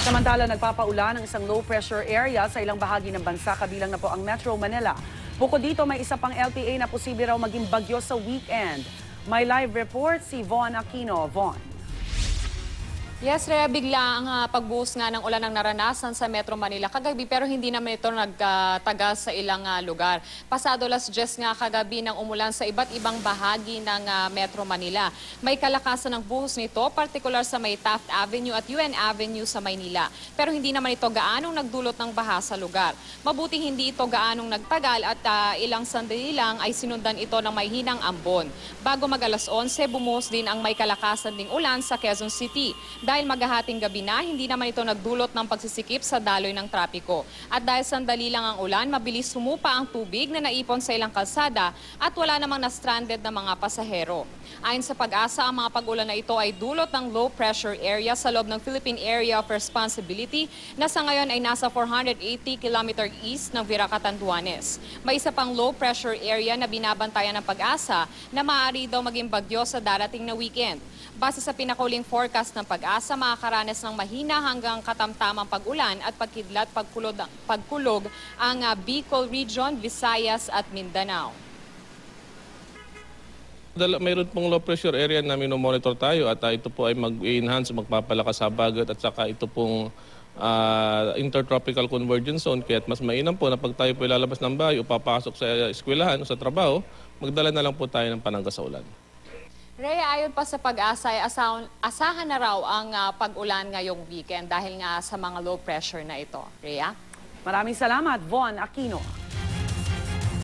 Samantala, nagpapaulan ang isang low-pressure area sa ilang bahagi ng bansa, kabilang na po ang Metro Manila. Bukod dito, may isa pang LPA na posible raw maging bagyo sa weekend. May live report si Von Aquino. Von. Yes, Rhea, bigla ang pagbuhos nga ng ulan ang naranasan sa Metro Manila kagabi pero hindi naman ito nagtagal sa ilang lugar. Pasado 10:10 nga kagabi nang umulan sa iba't ibang bahagi ng Metro Manila. May kalakasan ng buhos nito, partikular sa may Taft Avenue at UN Avenue sa Maynila. Pero hindi naman ito gaanong nagdulot ng baha sa lugar. Mabuting hindi ito gaanong nagtagal at ilang sandali lang ay sinundan ito ng may hinang ambon. Bago mag 11:00, bumuhos din ang may kalakasan ding ulan sa Quezon City. Dahil maghahating gabi na, hindi naman ito nagdulot ng pagsisikip sa daloy ng trapiko. At dahil sandali lang ang ulan, mabilis sumupa ang tubig na naipon sa ilang kalsada at wala namang na-stranded na mga pasahero. Ayon sa Pag-asa, ang mga pag-ulan na ito ay dulot ng low pressure area sa loob ng Philippine Area of Responsibility na sa ngayon ay nasa 480 km east ng Vira, Catanduanes. May isa pang low pressure area na binabantayan ng Pag-asa na maaari daw maging bagyo sa darating na weekend. Base sa pinakauling forecast ng Pag-asa, makakaranas ng mahina hanggang katamtamang pag-ulan at pagkulog ang Bicol Region, Visayas at Mindanao. Mayroon pong low pressure area na minomonitor tayo at ito po ay mag-enhance, magpapalakas sa bagat at saka ito pong intertropical convergence zone. Kaya mas mainam po na pag tayo po ilalabas ng bahay o papasok sa eskwelahan o sa trabaho, magdala na lang po tayo ng panangga sa ulan. Rhea, ayon pa sa Pag-asa, asahan na raw ang pag-ulan ngayong weekend dahil nga sa mga low pressure na ito. Rhea? Maraming salamat, Von Aquino.